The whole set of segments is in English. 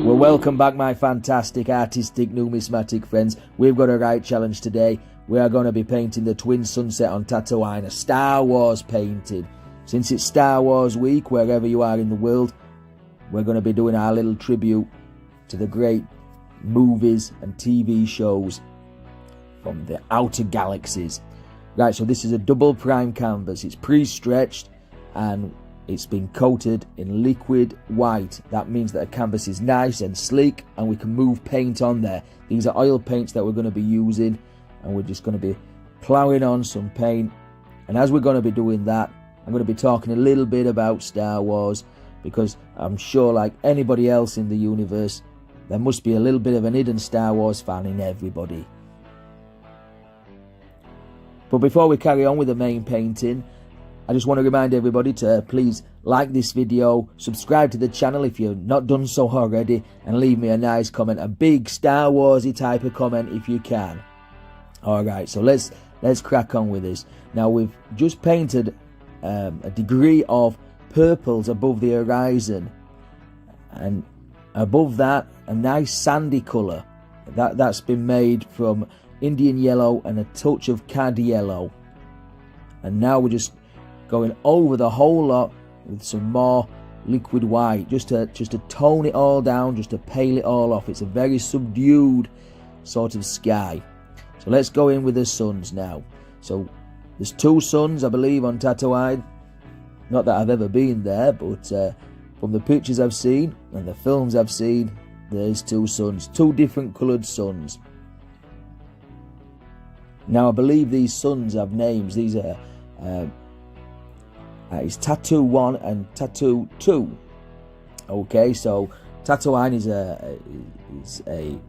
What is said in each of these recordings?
Well, welcome back, my fantastic artistic numismatic friends. We've got a right challenge today. We are going to be painting the Twin Sunset on Tatooine, a Star Wars painting. Since it's Star Wars week, wherever you are in the world, we're going to be doing our little tribute to the great movies and TV shows from the outer galaxies. Right, so this is a double prime canvas. It's pre-stretched and it's been coated in liquid white. That means that the canvas is nice and sleek and we can move paint on there. These are oil paints that we're going to be using, and we're just going to be ploughing on some paint. And as we're going to be doing that, I'm going to be talking a little bit about Star Wars, because I'm sure, like anybody else in the universe, there must be a little bit of an hidden Star Wars fan in everybody. But before we carry on with the main painting, I just want to remind everybody to please like this video, subscribe to the channel if you've not done so already, and leave me a nice comment, a big Star Warsy type of comment if you can. Alright, so let's crack on with this. Now, we've just painted a degree of purples above the horizon, and above that a nice sandy colour that's been made from Indian yellow and a touch of cad yellow. And now we're just going over the whole lot with some more liquid white, just to tone it all down, just to pale it all off. It's a very subdued sort of sky. So let's go in with the suns now. So there's two suns, I believe, on Tatooine. Not that I've ever been there, but from the pictures I've seen and the films I've seen, there's two suns, two different coloured suns. Now, I believe these suns have names. These are it's Tattoo 1 and Tattoo 2. Okay, so Tatooine is a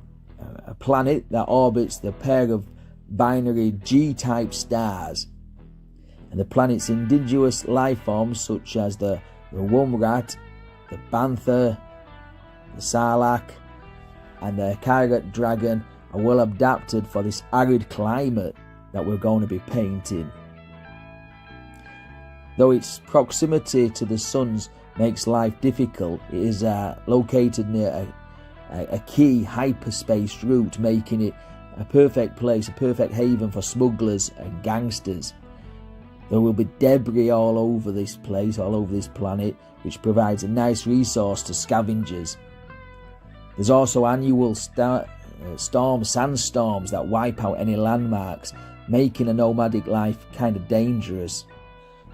planet that orbits the pair of binary G-type stars, and the planet's indigenous life forms such as the Womrat, the Bantha, the Sarlacc, and the Kairat dragon are well adapted for this arid climate that we're going to be painting. Though its proximity to the suns makes life difficult, it is located near a key hyperspace route, making it a perfect place, a perfect haven for smugglers and gangsters. There will be debris all over this place, all over this planet, which provides a nice resource to scavengers. There's also annual sandstorms that wipe out any landmarks, making a nomadic life kind of dangerous.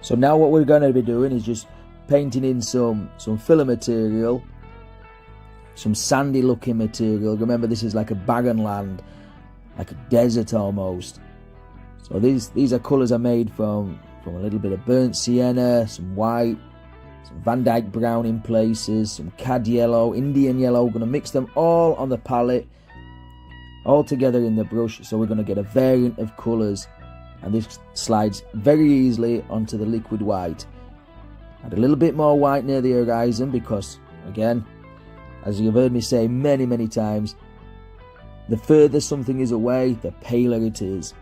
So now what we're going to be doing is just painting in some filler material, some sandy looking material. Remember, this is like a barren land, like a desert almost. So these are colours are made from a little bit of burnt sienna, some white, some Van Dyke brown in places, some cad yellow, Indian yellow. We're going to mix them all on the palette, all together in the brush, so we're going to get a variant of colours, and this slides very easily onto the liquid white. Add a little bit more white near the horizon because, again, as you've heard me say many times, the further something is away, the paler it is.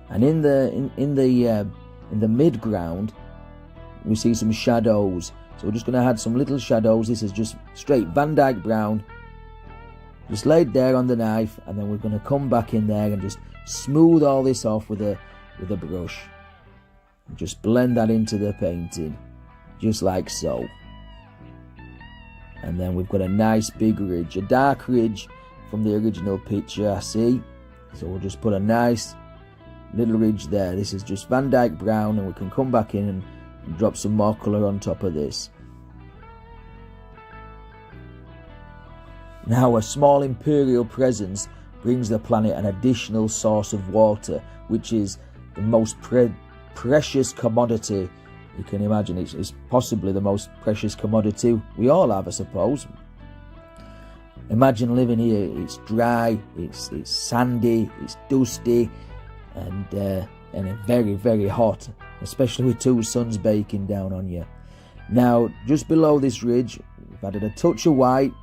And in the midground, we see some shadows. So we're just going to add some little shadows. This is just straight Van Dyke brown, just laid there on the knife, and then we're going to come back in there and just smooth all this off with a brush. Just blend that into the painting, just like so. And then we've got a nice big ridge, a dark ridge from the original picture, I see. So we'll just put a nice little ridge there. This is just Van Dyke brown, and we can come back in and drop some more colour on top of this. Now, a small Imperial presence brings the planet an additional source of water, which is the most precious commodity you can imagine. It's possibly the most precious commodity we all have, I suppose. Imagine living here. It's dry, it's sandy, it's dusty, and very hot, especially with two suns baking down on you. Now, just below this ridge, we've added a touch of white,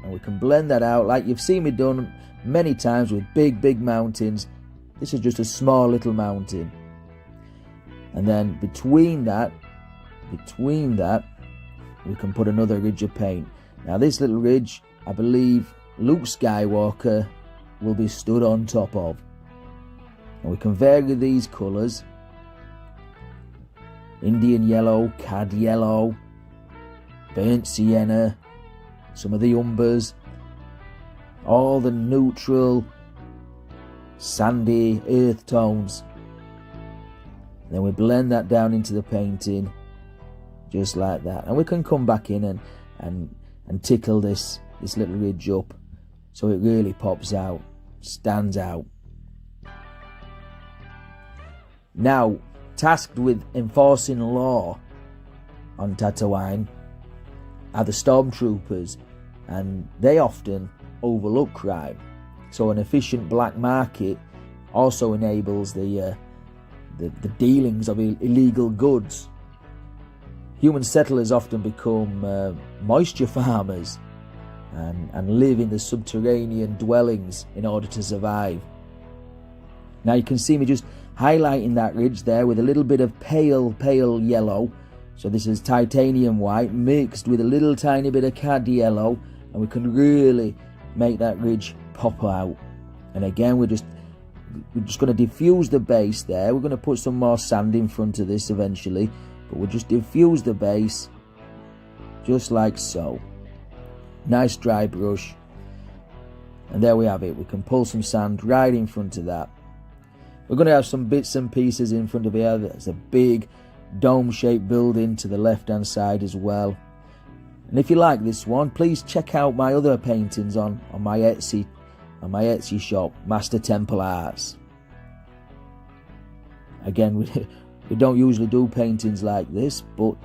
and we can blend that out like you've seen me done many times with big mountains. This is just a small little mountain. And then between that, we can put another ridge of paint. Now this little ridge, I believe Luke Skywalker will be stood on top of. And we can vary these colours: Indian yellow, cad yellow, burnt sienna, some of the umbers, all the neutral, sandy earth tones. Then we blend that down into the painting, just like that. And we can come back in and tickle this little ridge up so it really pops out, stands out. Now, tasked with enforcing law on Tatooine are the stormtroopers, and they often overlook crime. So an efficient black market also enables the dealings of illegal goods. Human settlers often become moisture farmers and live in the subterranean dwellings in order to survive. Now you can see me just highlighting that ridge there with a little bit of pale yellow. So this is titanium white mixed with a little tiny bit of cad yellow, and we can really make that ridge pop out. And again, we're just going to diffuse the base there. We're going to put some more sand in front of this eventually, but we'll just diffuse the base just like so. Nice dry brush, and there we have it. We can pull some sand right in front of that. We're going to have some bits and pieces in front of here. There's a big dome-shaped building to the left-hand side as well. And if you like this one, please check out my other paintings on my Etsy shop, Master Temple Arts. Again, we don't usually do paintings like this, but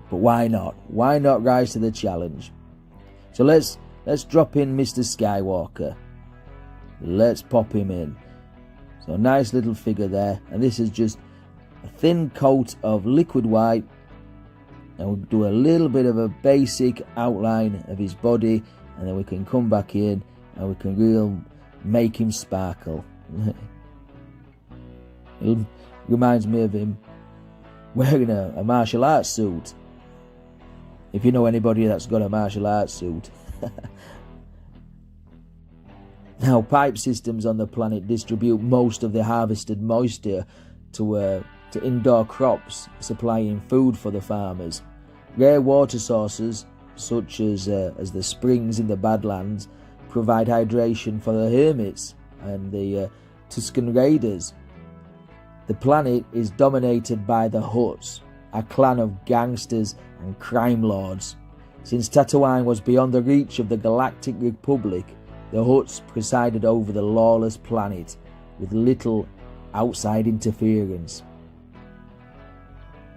why not? Why not rise to the challenge? So let's drop in Mr. Skywalker. Let's pop him in. So nice little figure there, and this is just a thin coat of liquid white, and we'll do a little bit of a basic outline of his body, and then we can come back in and we can make him sparkle. It reminds me of him wearing a martial arts suit, if you know anybody that's got a martial arts suit. Now, pipe systems on the planet distribute most of the harvested moisture to indoor crops, supplying food for the farmers. Rare water sources, such as the springs in the Badlands, provide hydration for the hermits and the Tusken Raiders. The planet is dominated by the Hutts, a clan of gangsters and crime lords. Since Tatooine was beyond the reach of the Galactic Republic, the Hutts presided over the lawless planet with little outside interference.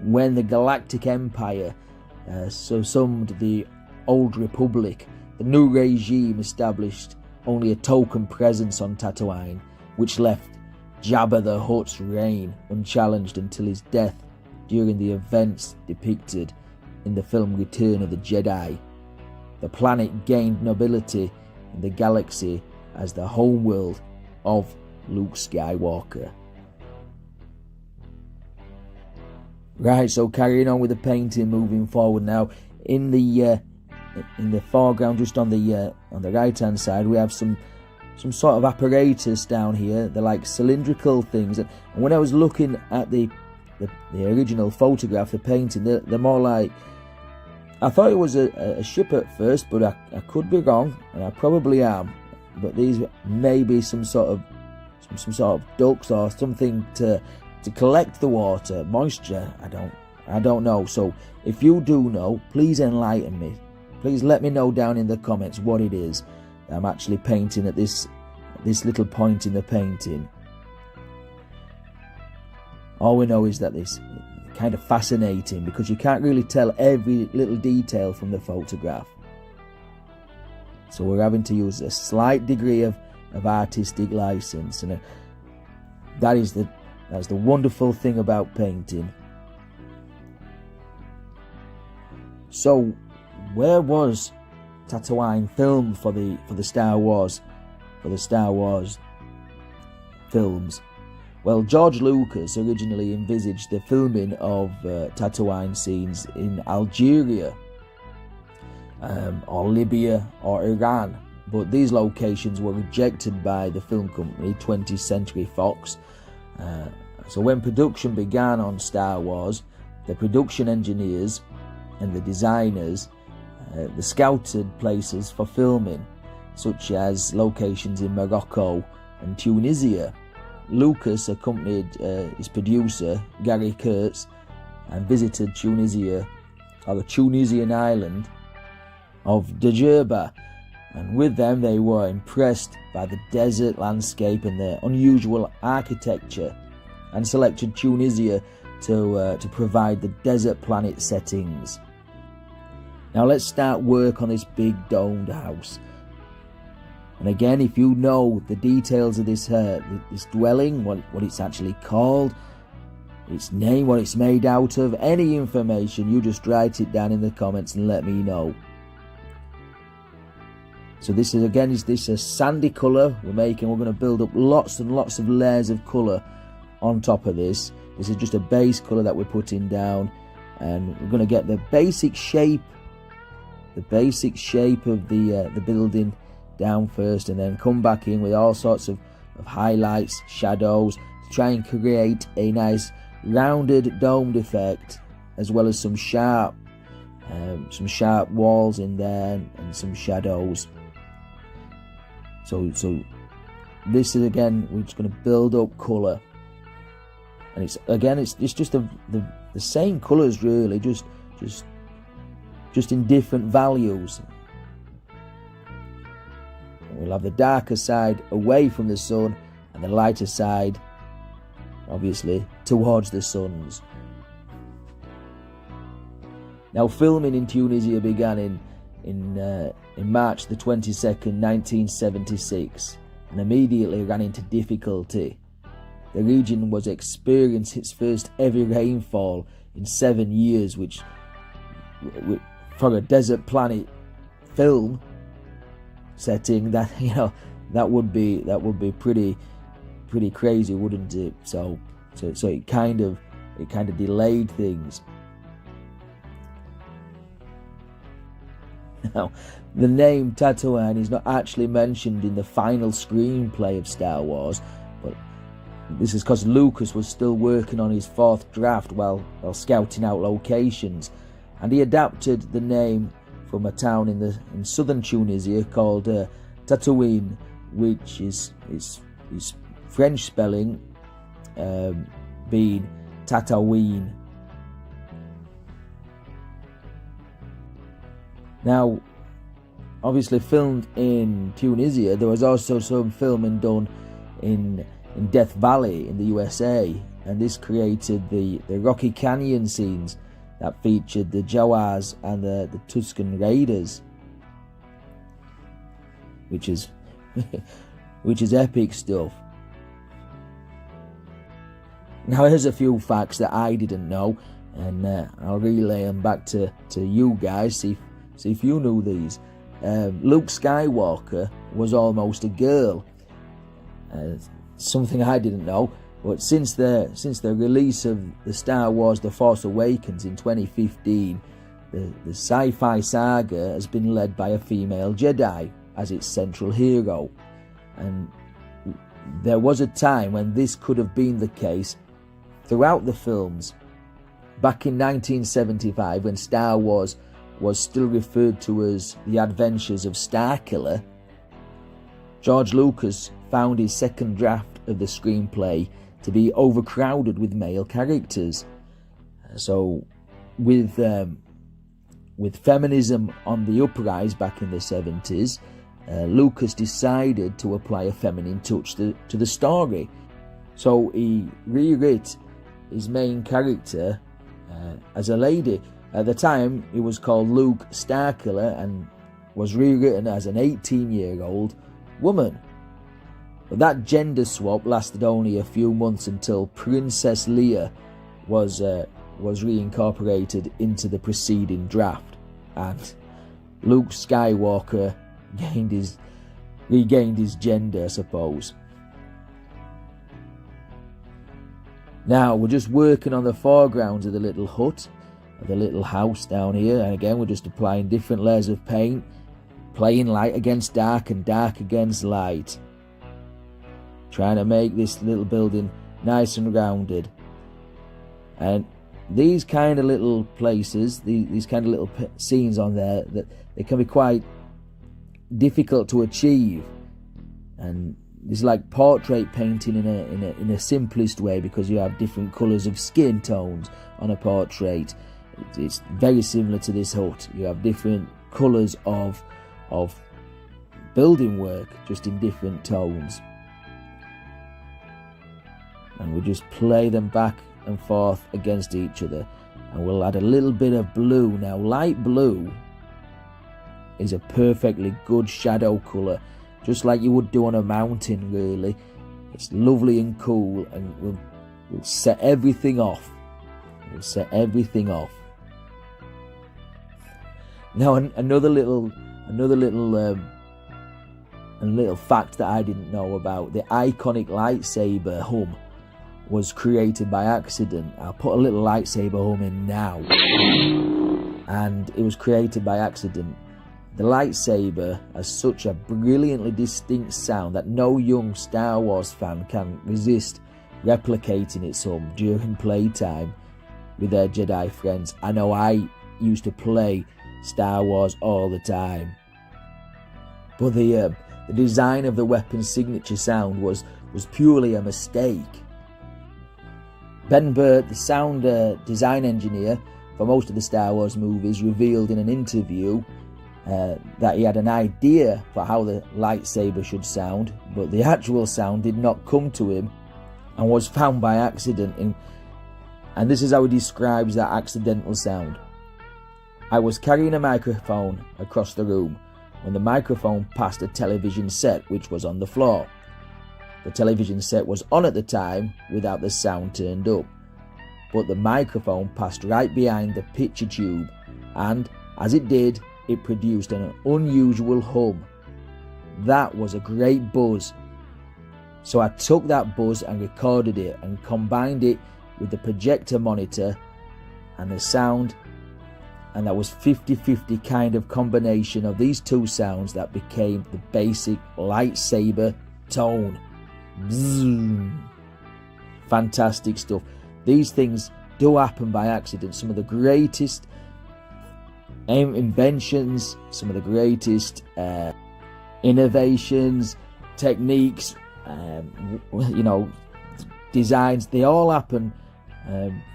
When the Galactic Empire summoned the Old Republic, the new regime established only a token presence on Tatooine, which left Jabba the Hutt's reign unchallenged until his death during the events depicted in the film Return of the Jedi. The planet gained nobility in the galaxy as the homeworld of Luke Skywalker. Right, so carrying on with the painting, moving forward now. In the foreground, just on the right hand side, we have some sort of apparatus down here. They're like cylindrical things, and when I was looking at the original photograph, the painting, they're more like, I thought it was a ship at first, but I could be wrong, and I probably am. But these may be some sort of ducts or something to collect the water, moisture. I don't know. So if you do know, please enlighten me. Please let me know down in the comments what it is I'm actually painting at this little point in the painting. All we know is that this kind of fascinating because you can't really tell every little detail from the photograph. So we're having to use a slight degree of artistic license, and that's the wonderful thing about painting. So where was Tatooine filmed for the Star Wars films? Well, George Lucas originally envisaged the filming of Tatooine scenes in Algeria. or Libya or Iran, but these locations were rejected by the film company 20th Century Fox. So when production began on Star Wars, the production engineers and the designers they scouted places for filming, such as locations in Morocco and Tunisia. Lucas accompanied his producer, Gary Kurtz, and visited Tunisia, or the Tunisian island of Djerba, and with them they were impressed by the desert landscape and the unusual architecture, and selected Tunisia to provide the desert planet settings. Now let's start work on this big domed house. And again, if you know the details of this dwelling, what it's actually called, its name, what it's made out of, any information, you just write it down in the comments and let me know. So this is a sandy colour we're making. We're going to build up lots and lots of layers of colour on top of this. This is just a base colour that we're putting down, and we're going to get the basic shape of the building down first, and then come back in with all sorts of highlights, shadows, to try and create a nice rounded domed effect, as well as some sharp walls in there and some shadows. So this is, again, we're just going to build up colour, and it's just the same colours really, just in different values. We'll have the darker side away from the sun, and the lighter side, obviously, towards the suns. Now, filming in Tunisia began in March the 22nd, 1976, and immediately ran into difficulty. The region was experiencing its first heavy rainfall in 7 years, which, for a desert planet film setting, that would be pretty crazy, wouldn't it? So it kind of delayed things. Now, the name Tatooine is not actually mentioned in the final screenplay of Star Wars, but this is because Lucas was still working on his fourth draft while scouting out locations, and he adapted the name from a town in southern Tunisia called Tatooine, which is French spelling being Tatooine. Now, obviously filmed in Tunisia, there was also some filming done in Death Valley in the USA, and this created the Rocky Canyon scenes that featured the Jawas and the Tusken Raiders, which is epic stuff. Now, here's a few facts that I didn't know, and I'll relay them back to you guys, see if you knew these. Luke Skywalker was almost a girl, something I didn't know. But since the release of the Star Wars The Force Awakens in 2015, the sci-fi saga has been led by a female Jedi as its central hero. And there was a time when this could have been the case throughout the films. Back in 1975, when Star Wars was still referred to as The Adventures of Starkiller, George Lucas found his second draft of the screenplay to be overcrowded with male characters. So with feminism on the uprise back in the 70s, Lucas decided to apply a feminine touch to the story. So he rewrote his main character as a lady. At the time, he was called Luke Starkiller and was rewritten as an 18-year-old woman. But that gender swap lasted only a few months until Princess Leia was reincorporated into the preceding draft, and Luke Skywalker regained his gender, I suppose. Now we're just working on the foregrounds of the little hut, of the little house down here. And again, we're just applying different layers of paint, playing light against dark and dark against light, trying to make this little building nice and rounded. And these kind of little places, these kind of little scenes on there, that they can be quite difficult to achieve. And it's like portrait painting in a simplest way, because you have different colours of skin tones on a portrait. It's very similar to this hut. You have different colours of building work, just in different tones. And we just play them back and forth against each other. And we'll add a little bit of blue. Now, light blue is a perfectly good shadow colour, just like you would do on a mountain, really. It's lovely and cool, and we'll set everything off. We'll set everything off. Now, another little fact that I didn't know about: the iconic lightsaber hum was created by accident. I'll put a little lightsaber hum in now. And it was created by accident. The lightsaber has such a brilliantly distinct sound that no young Star Wars fan can resist replicating its hum during playtime with their Jedi friends. I know I used to play Star Wars all the time. But the design of the weapon's signature sound was purely a mistake. Ben Burtt, the sound design engineer for most of the Star Wars movies, revealed in an interview that he had an idea for how the lightsaber should sound, but the actual sound did not come to him and was found by accident. And this is how he describes that accidental sound. I was carrying a microphone across the room when the microphone passed a television set which was on the floor. The television set was on at the time without the sound turned up, but the microphone passed right behind the picture tube, and as it did, it produced an unusual hum. That was a great buzz. So I took that buzz and recorded it and combined it with the projector monitor and the sound, and that was 50-50 kind of combination of these two sounds that became the basic lightsaber tone. Bzzz. Fantastic stuff. These things do happen by accident. Some of the greatest inventions, some of the greatest innovations, techniques, designs, they all happen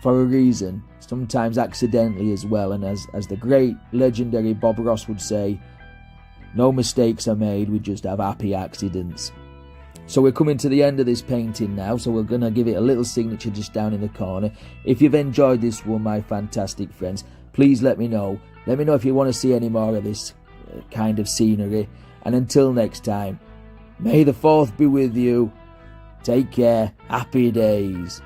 for a reason, sometimes accidentally as well. And as the great legendary Bob Ross would say, no mistakes are made, we just have happy accidents. So we're coming to the end of this painting now, so we're going to give it a little signature just down in the corner. If you've enjoyed this one, my fantastic friends, please let me know. Let me know if you want to see any more of this kind of scenery. And until next time, may the 4th be with you. Take care. Happy days.